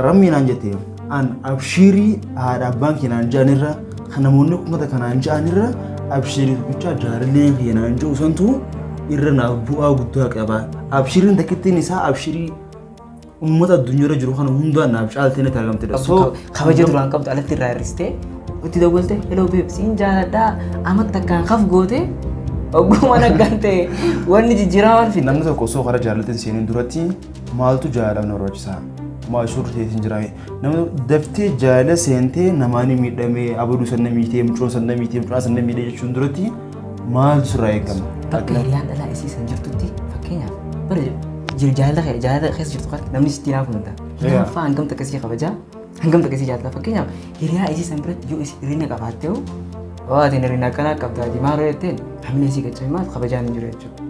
rammi naan jette an abshirii haadha abbaan kee naan jaanirra kan namoonni ummata kanaan jaanirra abshirii bicha jaalallee kee naan jiru santu irra naaf bu'aa guddaa qaba. Abshiriin takkittiin isaa abshirii ummata addunyaarra jiru kana hundaan naaf caaltee natti argamtedha. So kabaja duraan qabdu alatti irraa hir'istee itti dabalte hello babe siin jaaladhaa amma takkaan haf goote ogguma naggante wanni jijjiiraman fi namni tokko osoo karaa jaalaltiin seenuun duratti maaltu jaalalna barbaachisaa? Maal suurteetiin jira? Namni daftee jaalala seentee namaan miidhamee abaduu sanna miitee mucoon sanna miitee mucaan sanna miidhee jechuun duratti maaltu sirraa eegama? Bakka hiriyaan dhalaa isiisan jirtutti fakkeenyaaf bara jaalala keessa jirtu kan namni sitti naaf hundaa. Hiriyaan hangam takkasii kabajaa hangam takkasii jaalala fakkeenyaaf hiriyaa isiisan biratti yoo hirina qabaattee waatiin hirina akkanaa qabdaati maal jetteen hamni isii gachabee maal kabajaan hin jiru jechuudha.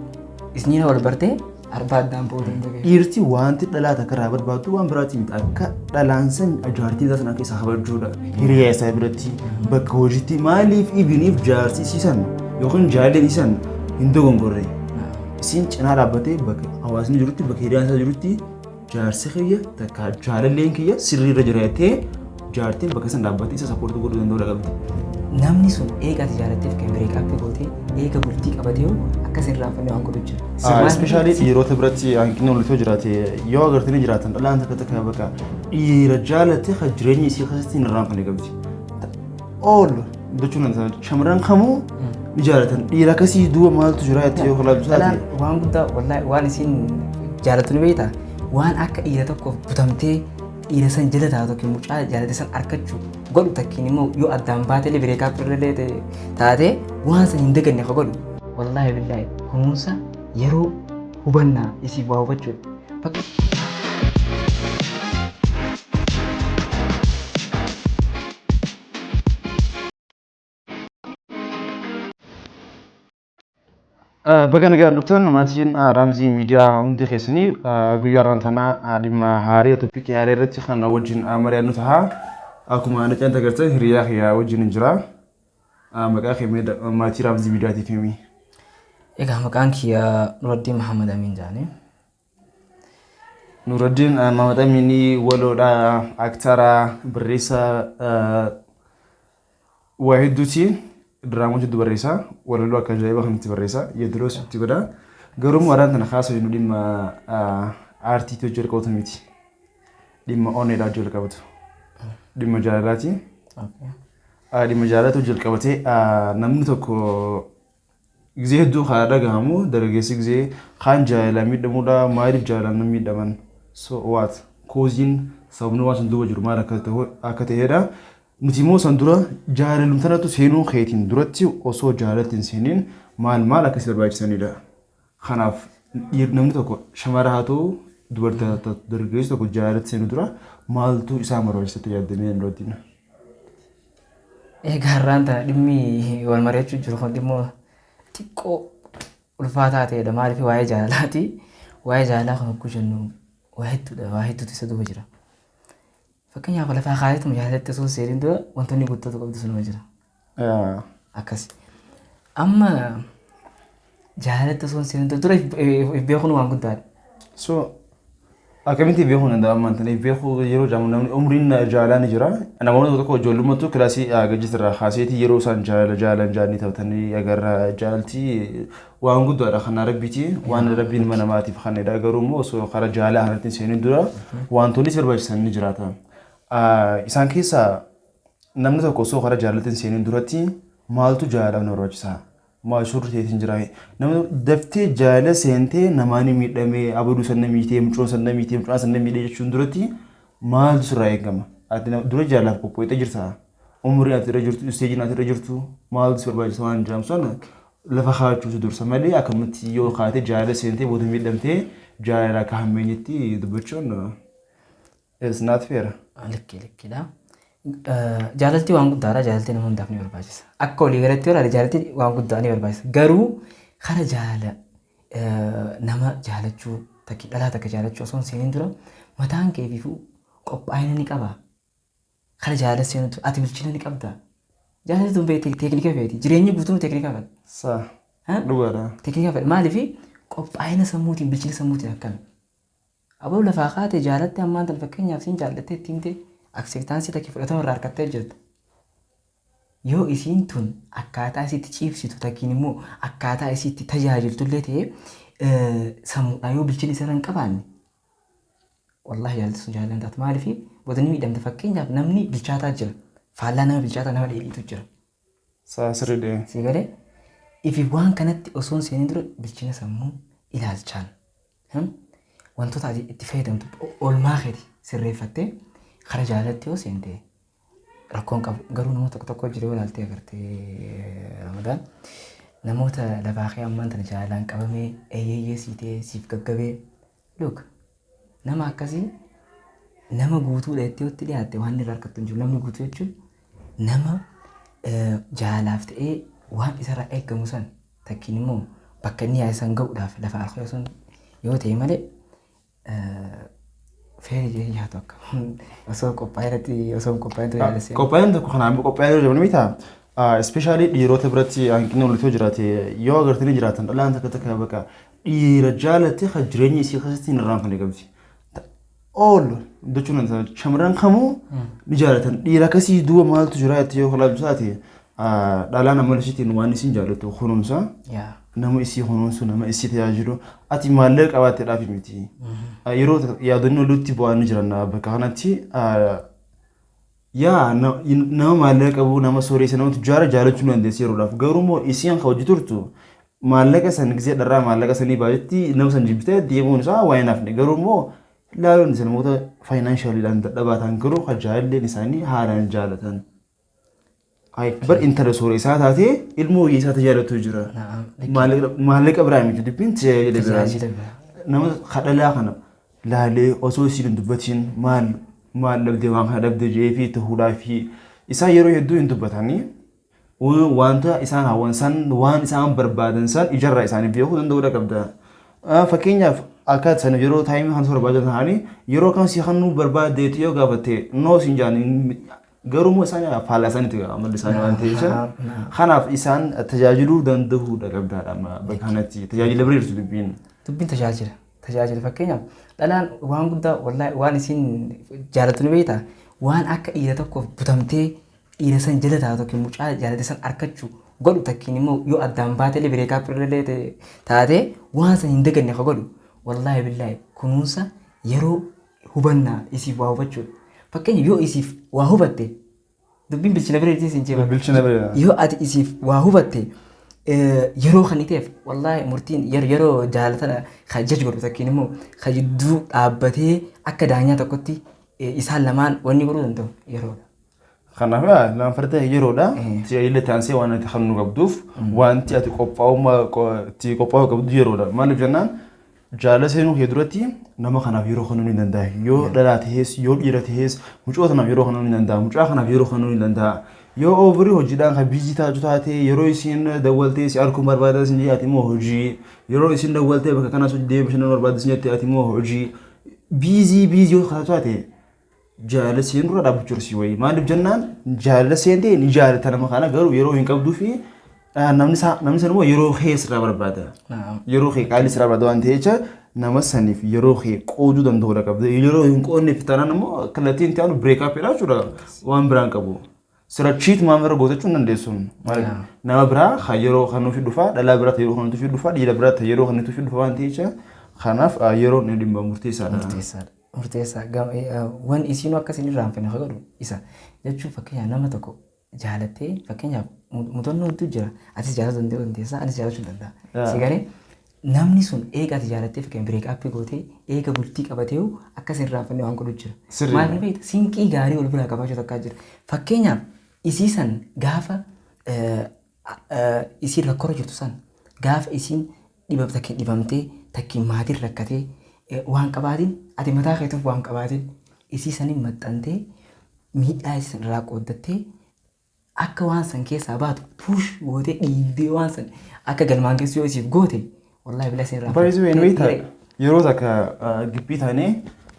Isniina wal bartee arbaa addaan booda hin jabee. Dhiirti wanti dhalaa takka irraa barbaadu waan biraati miti akka dhalaan san jaartii isaa sana keessa kabajuudha. Hiriyaa isaa biratti bakka hojiitti maaliif ibiniif jaarsi isiisan yookiin jaalalleen isiisan hin dogongorre. Isin cinaa dhaabbatee bakka hawaasni jirutti bakka hiriyaan isaa jirutti jaarsi kiyya takka jaalalleen kiyya sirriirra jiraatee jaartiin bakka san dhaabbatee isa sappoortii godhuu danda'u qabdi. Namni sun eega jaalatteef kan bireekaappii gootee eega bultii qabatee akkas irraa fannoo waan godhu jira. Especially dhiirota biratti hanqinni walitti jiraate yoo agartanii jiraatan dhalaan takka takka bakka dhiira jaalatee kan jireenya isii keessatti hin irraanfanne qabdi. Ool jechuun shamarran kamuu ni jaalatan dhiira akkasii duuba maaltu jira jettee yoo ilaaltu taate. Waan guddaa wallaahi waan isin jaalatu ni beektaa waan akka dhiira tokkoof butamtee dhiira san jala taatu tokko mucaa jaalate san arkachuu godhu takkiin immoo yoo addaan baatee bireekaappii irra taate waan san hin daganne akka godhu wallaahi billaahi kunuunsa yeroo hubannaa isiif waa hubachuudha. Baga nagaan dhuftan maatiin Raamzii miidiyaa hundi keessanii guyyaa rantanaa dhimma haarii toopikii haarii irratti kan wajjin mari'annu ta'a. Akkuma nacaan agartan hiriyaa kiyyaa wajjin hin jira. Maqaa kee maatii Raamzii miidiyaatiif himi. Egaa maqaan kiyyaa Nuraddiin Mahammad Amin jaani. Nuraddiin Mahammad Amin waloodha aktaraa barreessaa waa hedduuti. Drama itu berisa, walau akan jadi bahkan itu berisa, ya terus itu pada. Garum orang tanah khas itu di ma arti itu jual kau tuh di ma online jual kau tuh, di majalah sih. Di majalah tuh jual kau tuh, namun tuh ko gzeh itu ada kamu dari gzeh gzeh kan jalan mid muda marif jalan mid daman. So what? Kozin sabun wasan dua jurumah akate hera. Nuti immoo san dura jaalalumtanatu seenuu keetiin duratti osoo jaalaltiin seeniin maal akkasii barbaachisanidha. Kanaaf namni tokko shamara haa ta'u dubartii dargaggeessi tokko jaalalatti seenuu dura maaltu isaa barbaachisatti yaaddamee Nuraddiin? Egaa har'aan tana dhimmi wal mari'achuu jiru kun dhimmoo xiqqoo ulfaataa ta'edha. Maaliif waa'ee jaalalaati. Waa'ee jaalalaa kan hogguu jennu waa hedduutu isa duuba jira. Fakkeenyaaf lafaa kaayatu jaalatti osoo seeriin dura wantoonni guuttatu qabdu sunuma jira. Akkas. Amma jaalatti osoo seeriin dura beekuun waan guddaadha. So akkamitti beekuun danda'a ammaantanii beekuu yeroo jaamu namni umriin jaalala ni jira. Namoonni tokko ijoollummaatu kilaasii gajjisirraa kaaseetii yeroo isaan jaalan jaanii taphatanii agarra jaalaltii waan guddaadha kan rabbiiti waan rabbiin mana maatiif kannedha garuu immoo osoo karaa jaalala kanatti seeniin dura wantoonni barbaachisan ni jiraata. Isaan keessaa namni tokko osoo karaa jaalaltiin seeniin duratti maaltu jaalalna barbaachisaa? Maal suurteetiin jira? Namni daftee jaalala seentee namaan miidhamee abaduu sanna miitee mucoon sanna miitee mucaan sanna miidhee jechuun duratti maaltu sirraa eegama? Ati dura jaalalaaf qophooytee jirta? Umrii ati irra jirtu, isteejiin ati irra jirtu maaltu si barbaachisa waan jedhamsan lafa kaa'achuutu dursa malee akkamitti yoo kaatee jaalala seentee booda miidhamtee jaalala akka hammeenyitti dubbachuun is not fair. Likkidha. Jaalaltii waan guddaadha. Jaalaltii nama hundaaf ni barbaachisa. Akka walii galatti yoo jaalaltii waan guddaa ni barbaachisa. Garuu kara jaalala nama jaalachuu dhalaa takka jaalachuu osoo hin seeniin dura mataan keefiifuu qophaa'ina ni qaba. Kara jaalala seenuu ati bilchina ni qabda. Jaalalli tun teeknika feeti. Jireenyi guutuun teeknika fedha. Dhugaadha. Teeknika fedha. Maaliif qophaa'ina sammuutiin bilchina sammuutiin akkami? aboo lafaa kaate jaalatte ammaan tan fakkeenyaaf siin jaalattee timte acceptance takki fudhatama irraa harkattee jirta. Yoo isiin tun akkaataa isitti ciibsitu takkiin immoo akkaataa isitti tajaajiltullee ta'ee sammuudhaan yoo bilchina isa hin qabaanne wallahi jaalatti sun jaalan taatu maaliif boodani miidhamte fakkeenyaaf namni bilchaataa jira faallaa nama bilchaataa nama dheedhiitu jira. Saasirridee. Si galee ifi waan kanatti osoon seenin dura bilchina sammuu ilaalchaan wantoota ati itti fayyadamtu oolmaa keeti sirreeffattee kara jaalatti yoo seente rakkoon qabu garuu namoota tokko jira yoo ilaaltee agartee Ramadaan namoota lafaa kee ammaan tana jaalaan qabamee eeyyee siitee siif gaggabee look nama akkasii nama guutuu dheettee yotti dhiyaatte waan irraa harkattu hin jiru namni guutuu jechuun nama jaalaaf ta'ee waan isarraa eeggamu san takkiin immoo bakka inni yaa'isan ga'uudhaaf lafa harkoo sun yoo ta'e malee feeri jee yaatu akka osoo qophaa'eeratti osoo qophaa'een ture yaalessee. Qophaa'een tokko kanaan qophaa'ee jiru jedhamu mitaa. Ispeeshaalii dhiirota biratti hanqinni mul'atoo jiraate yoo agartanii jiraatan dhalaan takka bakka dhiira jaalatte kan jireenya isii keessatti hin irraanfanne qabdi. All jechuun shamarran kamuu ni jaalatan dhiira akkasii duuba maaltu jira itti yoo ilaaltu taate dhalaan amma isiitiin waan isin jaalatu kunuunsa nama isii kunuunsu nama isii tajaajilu ati maallaqa qabaattee dhaafi miti. Yeroo yaadonni walitti bu'anii jiran bakka kanatti yaa nama maallaqa qabu nama sooressa nama tujjaara jaalachuu dandeessi yeroodhaaf garuu immoo isiin kan hojii turtu maallaqa san gisee dharraa maallaqa sanii baay'eetti nama san jibbitee deemuun isaa waa hin hafne garuu immoo ilaaluun isa namoota faayinaanshaliidhaan dadhabatan garuu kan jaalalleen isaanii haalaan jaalatan. Bar intala sooressaa taatee ilmoo isaa tajaajilatu jira. Maallaqa biraa miti dubbiin tajaajila biraa. Nama kadhalaa kana laalee osoo isiin dubbatiin maal dhabdee waan kana dhabdee jee fi ta'uudhaa fi isaan yeroo hedduu hin dubbatanii wanta isaan hawwan san waan isaan barbaadan san ijarraa isaaniif beekuu danda'uudha qabda. Fakkeenyaaf akka sana yeroo taayimii kan barbaadan ta'anii yeroo kan si kan nu barbaadeetu yoo gaafatte noo siin jaaniin garuu immoo isaan faallaa isaaniitti amalli isaanii waan ta'eef kanaaf isaan tajaajiluu danda'uudha qabdaadha bakka kanatti tajaajila biraatu dubbiin. Dubbiin tajaajila fakkeenyaaf dhalaan waan guddaa wallahi waan isin jaalatu ni beektaa waan akka dhiira tokkoof butamtee dhiira san jala taatu tokko mucaa jaalate san arkachuu godhu takkiin immoo yoo addaan baatee bireekaa pirlee taatee waan san hin daganne ka godhu wallahi billahi kunuunsa yeroo hubannaa isiif waa hubachuudha. Fakkeenya yoo isiif waa hubatte dubbiin bilchina bireetiin siin jeeba. Bilchina bireedha. Yoo ati isiif waa hubatte yeroo kan iteef wallahi murtiin yeroo jaalatana kan jaj godhu takkiin immoo kan jidduu dhaabbatee akka daanyaa tokkotti isaan lamaan wanni godhuu danda'u yeroodha. Kanaaf laan farda yeroodha. Tajaajila taansee waan ati kan nu qabduuf wanti ati qophaa'uu qabdu yeroodha. Maaliif jennaan jaalala seenuu kee duratti nama kanaaf yeroo kennuu ni danda'a. Yoo dhalaa ta'es yoo dhiira ta'es mucaa kanaaf yeroo kennuu ni danda'a. Mucaa kanaaf yeroo kennuu ni danda'a. Yoo overii hojiidhaan kan biizii taatu taate yeroo isiin dawwaltee si arguu barbaada sin ati immoo hojii yeroo isiin dawwaltee bakka kanas deemee bashannanuu barbaada sin ati immoo hojii biizii yoo taate jaalala seenuu irra dhaabbachuu si wayi. Maaliif jennaan jaalala seentee ni jaalata nama kana garuu yeroo hin qabduu fi namni san immoo yeroo kee sirraa barbaada. Yeroo kee qaalii sirraa barbaada waan ta'eef nama saniif yeroo kee qooduu danda'uudha qabda. Yeroo hin qoodneef taanaan immoo kallattiin ta'an bireekaappidha jechuudha waan biraan qabu. Sira cheat maamira gootachuun dandeessuun nama biraa kan yeroo kan nuuf dhufa dhalaa biraa yeroo kan nuuf dhufa dhiira biraa yeroo kan nuuf dhufa waan ta'eef kanaaf yeroo inni dhimma murteessaadha. Murteessaa waan isiin akkasiin irraanfanne haa godhu isa jechuun fakkeenyaaf nama tokko jaalattee fakkeenyaaf mudannoon tu jira atis jaalatu dandeessaa anis jaalachuu danda'a. Sigaree namni sun eega ati jaalattee fakkeen bireekaappii gootee eega bultii qabatee akkas irraanfanne waan godhu jira. Maaliif beekta siinqii gaarii wal biraa qabaachuu takkaa jira. Fakkeenyaaf isiisan gaafa isiin rakkoora jirtu san gaafa isiin dhibamtee takkiin maatiin rakkatee waan qabaatiin ati mataa keetuuf waan qabaatiin isiisaniin maxxantee miidhaa isiisan irraa qooddattee akka waan san keessaa baatu puush gootee dhiibbee waan san akka galmaan keessu yoo isiif goote wallahi bila isin irraa. Baay'ee yeroo takka gibbii taanee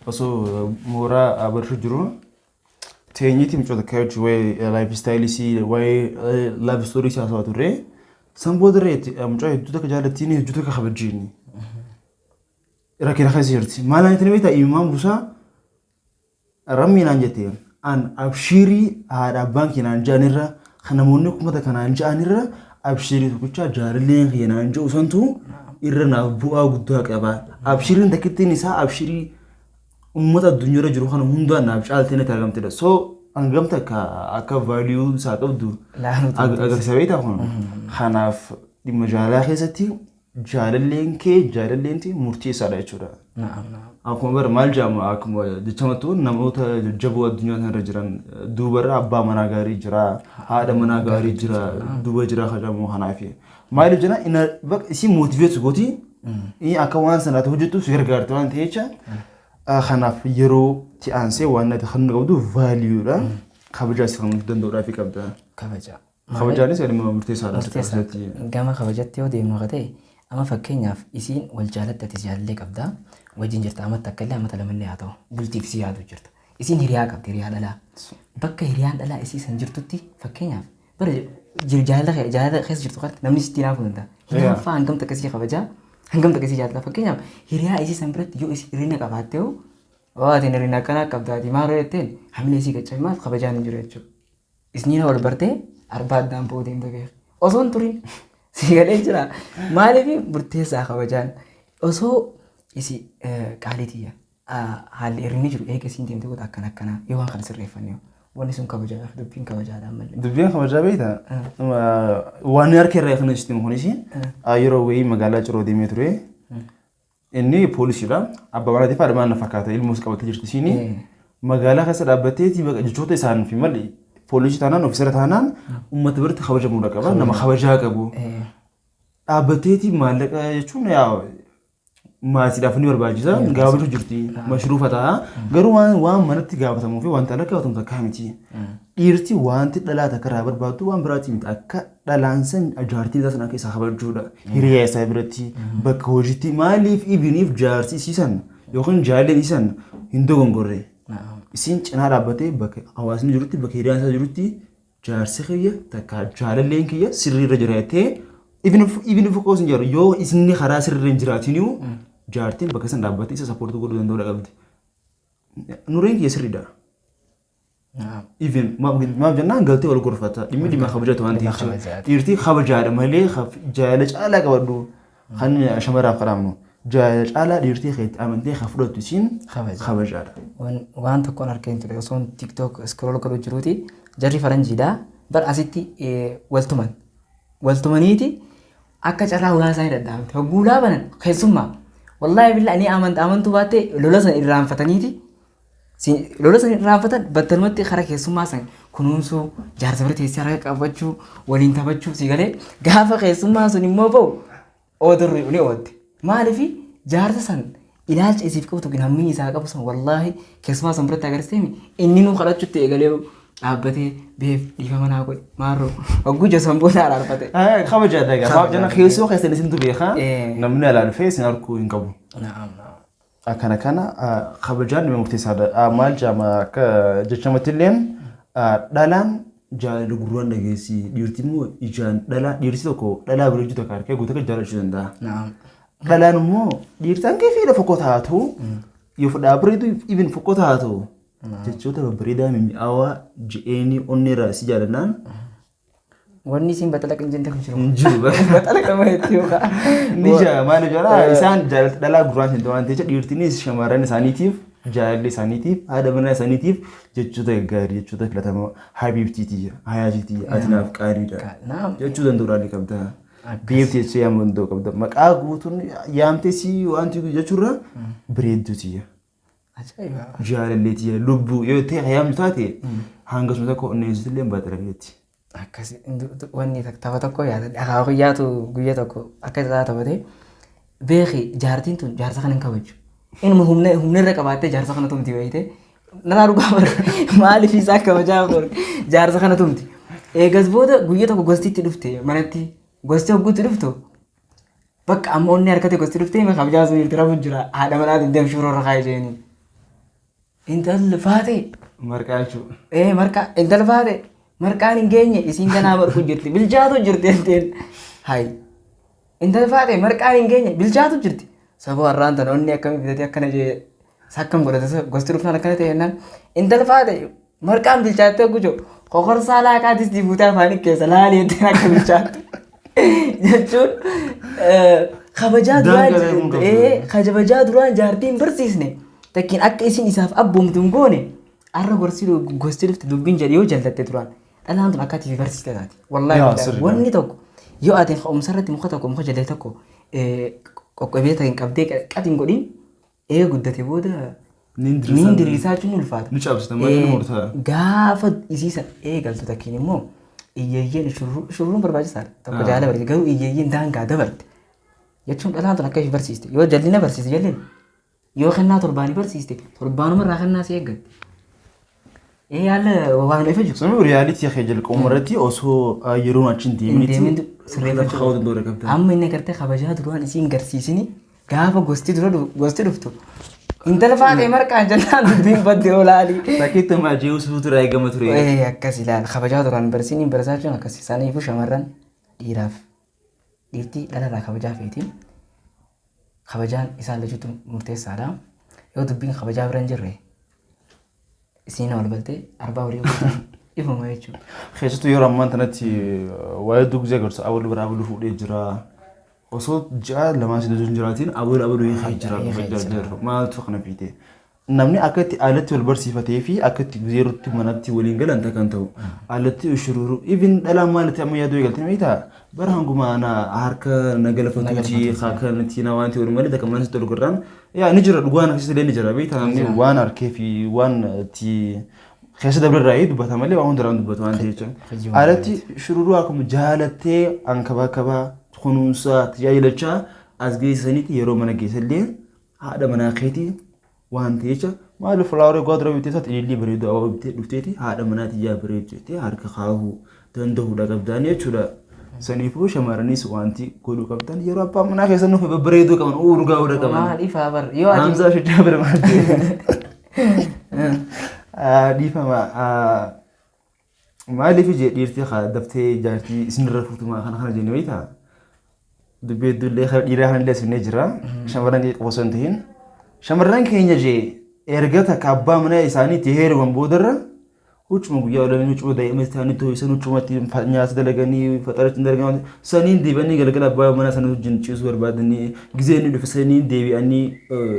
osoo mooraa barshuu jiru teenyiti micoota kaayachuu waa'ee laayif istaayilii waa'ee laayif istoorii haasawaa turre san boodarree mucaa hedduu takka jaalattiin hedduu takka kabajjiin. rakkina keessa jirti. Maal ani beektaa imimmaan buusaa rammi naan jettee an abshiirii haadha abbaan keenaan ja'anirra kan namoonni kumata kanaan ja'anirra abshiirii tokkicha jaalalleen keenaan ja'u santu irra naaf bu'aa guddaa qaba. Abshiiriin takkittiin isaa abshiirii ummata addunyaarra jiru kana hundaan naaf caaltee natti argamtedha. So hangamta akka vaaliyuu isaa qabdu agarsiisa beektaa kun. Kanaaf dhimma jaalalaa keessatti jaalalleen kee jaalalleenti murteessaadha jechuudha. Akkuma bara maal jedhama akkuma jechamattu namoota jajjaboo addunyaa kanarra jiran duubarra abbaa manaa gaarii jira, haadha manaa gaarii jira, duuba jira kajamoo kanaaf. Maaliif jenna isin mootiveetu gooti akka waan sanaatti hojjettu si gargaarti waan ta'e jecha. Kanaaf yeroo itti aansee waan natti kan qabdu vaaliyuudha. Kabajaas kan danda'uudhaaf qabda. Kabajaanis dhimma murteessaadha. Gama kabajatti yoo deemnu akka ta'e amma fakkeenyaaf isiin wal jaalattati jaalallee qabda. Wajjin jirta amata akkallee amata lamallee haa ta'u bultiif si yaadu jirta. Isiin hiriyaa qabdi hiriyaa dhalaa. Bakka hiriyaan dhalaa isii san jirtutti fakkeenyaaf bara jaalala keessa jirtu kan namni sitti naafuu danda'a. Hiriyaan fa'aa hangamta akkasii kabajaa hangamta akkasii jaalala fakkeenyaaf hiriyaa isii san biratti yoo hirina qabaattee hoo waatiin hirina akkanaa qabdaati maaloo jetteen hamlee isii qaccabee maal kabajaan hin jiru jechuudha. Isniina wal bartee arbaaddaan booddeen beekee osoo hin turin si galee jira maaliif murteessaa kabajaan osoo isi qaaliitiyya haalli hirrinni jiru eega isiin deemte goota akkanaa yoo waan kana sirreeffanne wanni sun kabajaadhaaf dubbiin kabajaadhaan malee. Dubbiin kabajaa beektaa waan harkeerraa kan isiin kunis yeroo wayii magaalaa ciroo deemee ture inni poolisiidha abbaa manaatiif haadha manaa fakkaata ilmoos qabattee jirti isiin magaalaa keessa dhaabbatteeti jechoota isaan fi malee poolisii taanaan ofiisara taanaan uummata biratti kabajamuudha qaba nama kabajaa qabu dhaabbatteeti maallaqa jechuun maatiidhaaf ni barbaachisa gaafachuu jirti mashruufa ta'a garuu waan manatti gaafatamuu fi wanta ala gaafatamu takkaa miti dhiirti wanti dhalaa takka irraa barbaaddu waan biraati miti akka dhalaan san jaartii isaa sana keessaa kabajuudha hiriyaa isaa biratti bakka hojiitti maaliif ibiniif jaartii isiisan yookiin jaalalleen isan hin dogongorre isin cinaa dhaabbatee bakka hawaasni jirutti bakka hiriyaan isaa jirutti jaarsi kiyya takka jaalalleen kiyya sirriirra jiraattee ibni fokkoo sin jiru yoo isinni karaa sirriirra hin jiraatiniu jaartiin bakka san dhaabbattee isa sappoortii godhuu danda'uudha qabdi. Nureen kiyya sirriidha. Even maaf jennaan galtee wal gorfata dhimmi dhimma kabajatu waan ta'eef dhiirtii kabajaadha malee jaalala caalaa qabadhu kan shamaraaf qaraamnu. Jaalala caalaa dhiirtii keetti amantee kan fudhattu isiin kabajaadha. Waan tokkoon harkeen ture osoon tiktok scroll godhu jiruuti jarri faranjiidha bar asitti waltumaniiti akka carraa ulaa isaanii dadhaabte hogguulaa banan keessummaa wallahi billah ani amantuu baattee lola san irraanfataniiti lola san irraanfatan battalumatti kara keessummaa san kunuunsuu jaarsa bira teessee harka qabachuu waliin taphachuu si galee gaafa keessummaa sun immoo ba'u oodurri ni oodde maaliif jaarsa san ilaalcha isiif qabu tokko hammi isaa qabu san wallahi keessummaa san biratti agarsiisee inni nu kadhachuutti eegalee dhaabbatee beef dhiifama naa godhe maarroo hogguu jasan booda araarfate. Kabajaadha egaa maaf jenna keessoo keessan isintu beekaa namni alaalfee isin harkuu hin qabu. Akkana kana kabajaan dhimma murteessaadha. Maal jedhama akka jechamatti illee dhalaan jaalala gurraan dhageessi dhiirtiin immoo ijaan dhalaa dhiirti tokko dhalaa bira hojjetu akka harkee guutuu jaalachuu danda'a. Dhalaan immoo dhiirtaan keefii fokkoo taatu yoo fudhaa bireetu ibin fokkoo taatu. Jechoota babbareedaa mimmi'aawaa ji'eenii onneerraa si jaalannaan. Wanni isin baxalaqa hin jenne kun jiru. Hin jiru baxalaqa maheetti yookaan. Ni jaa maali jala isaan jaalala dhalaa gurraan hin ta'an ta'e dhiirtiinis shamarran isaaniitiif jaalalli isaaniitiif haadha manaa isaaniitiif jechoota gaarii jechoota filatamoo habiibtiitii hayaajiitii atinaaf qaaliidha jechuu danda'uudhaan qabda. Beektee jechuu yaamuu danda'u qabda maqaa guutuun yaamtee si wanti jechuurra bireedduutii. Jaalalleetii lubbuu yoo ta'e hayaamtu taate hanga sun tokko onneessitu illee baatalageetti. Akkasii wanni tapha tokko yaada guyyaatu guyyaa tokko akka isaa taphate beeki jaartiin tun jaarsa kana hin kabaju. Inni humna irra qabaattee jaarsa kana tumti wayite narraa dhugaa maaliif isaa kabajaa jaarsa kana tumti. Eegas booda guyyaa tokko gostiitti dhufte manatti gosti hogguutti dhuftu bakka amma onni harkate gosti dhufte kabajaa sun irra jira haadha manaatiin deemshuu irra kaa'ee jeeni. Intal faate marqaa jechuudha. Marqaa intal faate marqaan hin geenye isiin ganaa marquu jirti bilchaatu jirti enteen hayi intal faate marqaan hin geenye bilchaatu jirti Saboo har'aan tan onni akkamii bitatee akkana jee sakkam godhate gosti dhufnaan akkana ta'e jennaan intala faate marqaan bilchaattee gujo kokorsaa laaqaatis dibuutaa afaanii keessa laalii ittiin akka bilchaatte jechuun kabajaa duraan jaartiin barsiisne takkiin akka isin isaaf abboomtuun goone arra gosti dhufte dubbiin jedhe yoo jallatte duraan dhalaan tun akkaatii barsiiste taati. Wallaahi wanni tokko yoo ati ka'umsarratti muka tokko muka jallee tokko qoqqobee ta'in qabdee qaxin godhin guddate booda niin diriirsaa jechuun ulfaata. Ni cabsita malee ni murtaa'e. Gaafa isiisan eegaltu takkiin immoo iyyeeyyeen shurruun barbaachisaadha. Tokko jaala barsiise garuu iyyeeyyeen daangaa dabarte. Jechuun dhalaan tun akka ishee barsiiste yoo jallina barsiiste jalleen yoo kennaa torbaanii barsiiste torbaanuma irraa kennaa si eeggatti. Yaala waan ifa jiru. Sunu realitii akka jalqabu irratti osoo yeroon achiin deeminitti sirreeffachuu amma inni agartee kabajaa duraan isiin garsiisini gaafa gosti dhuftu intala faatee marqaan jennaan dubbiin badde olaali. Bakkeetti maajee usuutu irraa eegama ture. Akkas ilaala kabajaa duraan barsiisanii barsiisachuun akkas isaaniifuu shamarran dhiiraaf dhiirtii dhalarraa kabajaa feetiin kabajaan isaan lachuutu murteessaadha. Yoo dubbiin kabajaa bira hin jirre isiin wal baltee arbaa walii ifuma jechuudha. Keessattuu yeroo ammaan kanatti waa'ee dugzee agarsiisa awwal biraa abuluu fuudhee jira. Osoo ja'a lamaa si hin jiraatiin abuluu hiikaa jira. Maaltu kana fiite? Namni akka itti alatti wal barsiifatee fi akka itti zeerutti manatti waliin galan kan ta'u. Alatti ushururu even dhalaan maalitti amma yaaduu eegaltee meetaa? Bara hanguma harka nagalafatuuti kanatti na wanti wal malee dakka manatti tolu gurraan yaa ni jira dhugaan akkasii ni jira beektaa namni waan harkee fi waan itti keessa dabarraa dubbata malee waan hundaraan dubbatu waan ta'eef alatti shururuu akkuma jaalattee ankabaa kunuunsa tajaajilachaa as geessanitti yeroo mana geessallee haadha manaa keetii waan ta'eef maal fulaawaree godra bitee isaatti ilillii bareedu awwa bitee dhufteeti haadha manaatti yaa bareedu jettee harka kaahuu danda'uudha qabdaan jechuudha. Saniifuu shamarranis wanti godhuu qabdan yeroo abbaa manaa keessa nuuf babbareeduu qaban urgaa udha qaban. Dhiifaa bar yoo ati Hamza shujaa bira maatee. Dhiifama maaliif ije dhiirtii haa daftee jaartii isinirra fuutumaa kana jennee wayitaa dubbee dullee dhiiraa kanallee isinee jira shamarran osoo hin ta'in shamarran keenya jee erga takka abbaa manaa isaaniitti heeruman boodarra huccuma guyyaa oolanii huccuma daa'ima isaanii ta'uu isaan huccumatti nyaata dalaganii faxaraatti dalaganii saniin deebi'anii galgala abbaa manaa sana wajjin ciisuu barbaadanii gizee inni dhufe saniin deebi'anii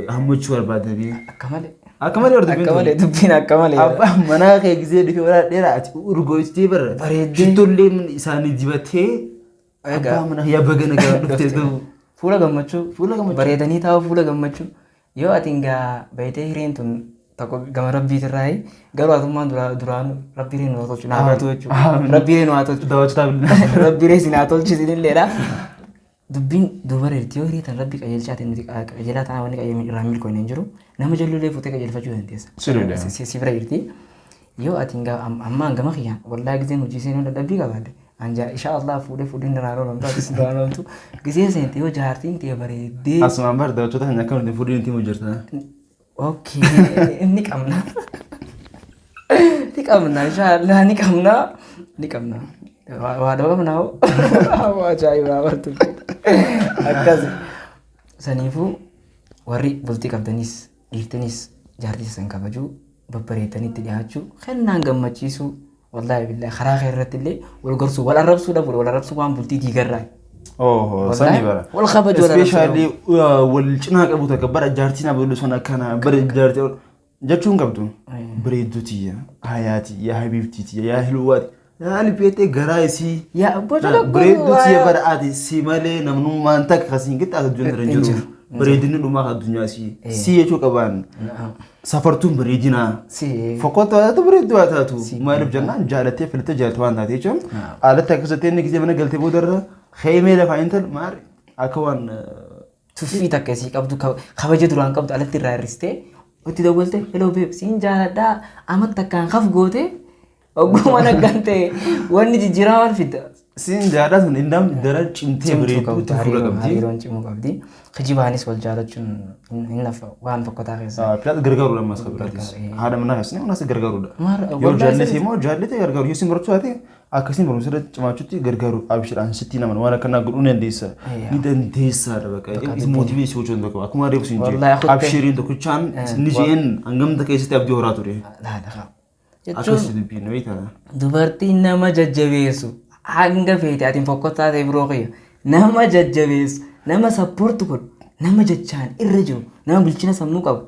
hammachuu barbaadanii. Akka malee dubbiin akka malee. Abbaa manaa kee gizee dhufe wala dheeraa ati urgoostee bara. Shittollee isaanii dibatee abbaa manaa yaabba gana gara dhuftee ta'u. Fuula gammachuu bareedanii taa'u fuula gammachuu yoo ati ngaa bayitee hireen tun tokko gama rabbiit irraa garuu atummaan duraan rabbiireen waa tolchu naa galatu jechuudha. Rabbiireen waa tolchu. Rabbiireen si naa tolchu isinilleedha. Dubbiin dubareetti yoo hiriitan rabbi qajeelchaatiin nuti qajeelaa taanaa wanni qajeelmi irraa milkoon hin jiru nama jalluulee fuutee qajeelfachuu dandeessa. Si bira jirti yoo ati ammaan gama kiyyaan wallaa gizeen hojii seenuu dadhabbii qabaadde anja insha Allah fuudhee nirraa loolamtu ati si duraan ooltu gizee seente yoo jaartiin ta'e bareeddee. Asumaan bar daawwattoota kan akka nuti fuudhee nuti hojjetaa. Okay, ni qabna. Ni qabna inshallah ni qabna. Waa qabna hoo. Waa ajaa'ibaa bartu. Akkas. Saniifuu warri bultii qabdanis dhiirtanis jaartii san kabajuu babbareedanitti dhiyaachuu kennaan gammachiisuu wallaahi billahi karaa irratti illee wal gorsuu wal arrabsuu dhabu wal arrabsuu waan bultii diigarraa. Sani bara. Wal kabajuu especially wal cinaa qabu takka bara jaartiin abuluu sana kana bara jaartii jechuun qabdu bareedduutii hayaati yaa habiibtiiti yaa hilwaati yaa lipeetee garaa isii yaa boca bareedduutii bara ati si malee namnummaan takka kasiin gitta addunyaa irra jiru bareedinni dhumaa addunyaa si jechuu qaban safartuun bareedinaa fokkota bareedduu haa taatu maaliif jennaan jaalattee filattee jaalatu waan taatee jechuun alatti akkasatti inni gisee mana galtee boodarra خيمة لفا إنتل مار أكوان تفي تكسي قبض خبجة دوران قبض على التراريستة وتي دولته هلو بيب سين جالا دا أمت تكان خف قوته أقوم أنا قانته واني جيران فيتا Siin jaalatu indam daran cimtee bareeduutti fuula qabdi. Hariiroon cimuu qabdi. Kijibaanis wal jaalachuun hin nafa waan fokkataa keessa. Pilaat gargaaru lammas qabdaatis. Haadha manaa keessanii unas gargaarudha. Yoo jaallatee immoo jaallatee gargaaru yoo siin barachuu taate akkasiin barumsa irratti cimaachuutti gargaaru abishiidhaan sitti naman waan akkanaa godhuu dandeessa. Ni dandeessaadha bakka. Is mootiveessi hojii hunda qaba. Akkuma reefu siin jedhu abishiriin tokkichaan ni jeen hangamta keessatti abdii horaa ture. Akkasii dubbiin beektaa. Dubartiin nama jajjabeessu hanga feete atiin fokkottaa ta'e biroo kiyya nama jajjabeessu nama sappoortu godhu nama jechaan irra jiru nama bilchina sammuu qabu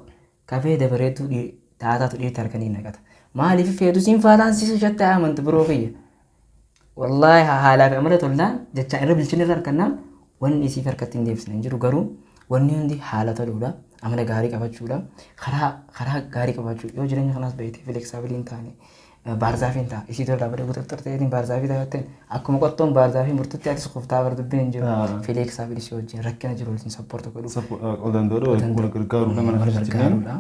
kafee dabareetu taataatu dhiirti harkanii naqata. Maaliif feetu siin faalaan siisa shatta amantu biroo kiyya. Wallaahi haalaa fi amala tolnaan jechaan irra bilchina irra harkannaan wanni isiif harkatti hin deebisne hin jiru garuu wanni hundi haala toluudha. Amala gaarii qabachuudha. Karaa gaarii qabachuu yoo jireenya kanaas beekte flexibilii hin taane baarzaafii hin ta'a. Isii tolaa badee guutuu ta'eetiin baarzaafii taphatteen akkuma qottoon baarzaafii murtuutti ati qoftaa bardubbee hin jiru. Flexibilii si wajjin rakkina jiru waliin sappoortu godhu. Ol danda'udha gargaaru nama gargaaruudha.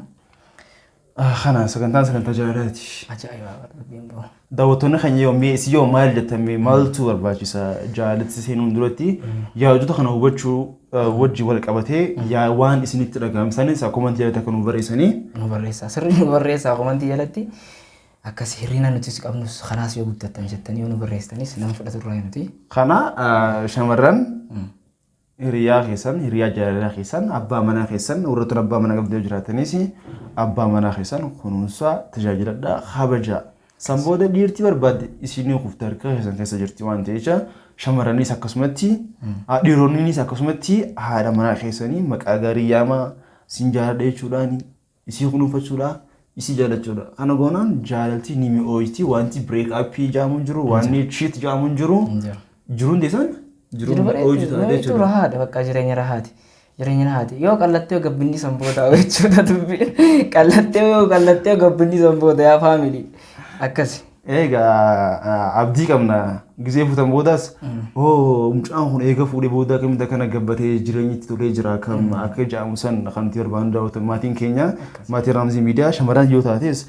Kana sagantaa jaalaati. Ajaa'iba barbaaddeen ba'u. Daawwattoonni keenya yoomii si yoo maal jettame maaltu barbaachisa jaalatti seenuun duratti yaadota kana hubachuu wajji wal qabatee yaa waan isinitti dhagahamsanis akkumanti jalatti akka nu barreessanii. Nu barreessaa sirrii nu barreessaa akkumanti jalatti akkas hirrina nuti qabnus kanaas yoo guddattan jettanii yoo nu barreessanis nama fudhatu irraa nuti. Kana shamarran hiriyaa keessan hiriyaa jaalalaa keessan abbaa manaa keessan warrootni abbaa manaa qabdee jiraatanis abbaa manaa keessan kunuunsa tajaajiladhaa kabajaa. Sambooda dhiirti barbaadde isinii kufte harka keessan keessa jirti waan ta'eef shamarranis akkasumatti dhiironnis akkasumatti haadha manaa keessanii maqaa gaarii yaamaa sin jaaladha jechuudhaan isii kunuunfachuudhaan isii jaalachuudha. Kana goonaan jaalalti ni mi'ooyti wanti break up jaamuun jiru wanni cheat jaamuun jiru jiruun deesan jiruun mi'ooyti taate jechuudha. Rahaadha bakka jireenya rahaati. Jireenya rahaati yoo qallattee gabbinni sanboota jechuudha dubbiin qallattee gabbinni sanboota yaa faamilii. Akkasi. Egaa abdii qabna gizee fuutan boodaas mucaan kun eega fuudhee booda akkamitti kana gabbatee jireenya itti tolee jira kam akka jaamu san kan nuti barbaannu daawwatan maatiin keenya maatiin Raamzii Miidiyaa shamarran yoo taates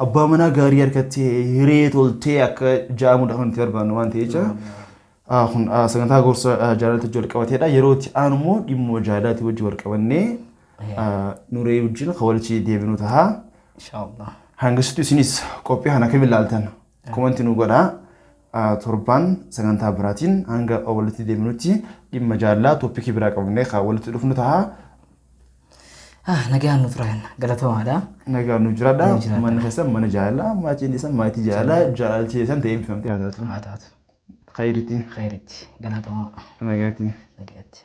abbaa manaa gaarii harkattee hiree toltee akka jaamudha kan nuti barbaannu waan ta'eef kun sagantaa gorsa jaalalatti wal qabateedha yeroo itti aanu immoo dhimma jaalalaatti wajji wal qabannee nuree wajjin kawalchi deebinu ta'a. Inshaallah. Hangasitti isinis qophii kana akkamiin ilaaltan komantii nu godhaa torbaan sagantaa biraatiin hanga walitti deebinutti dhimma jaalalaa tooppikii biraa qabnee kan walitti dhufnu ta'a. Nagaan nu turan galatoomaadha. Nagaan nu jiraadha. Manni keessan mana jaalalaa maatiin keessan maatii jaalalaa jaalalchi keessan ta'ee bifamtee haa taatu. Khayritti. Galatoomaa. Nagaatti. Nagaatti.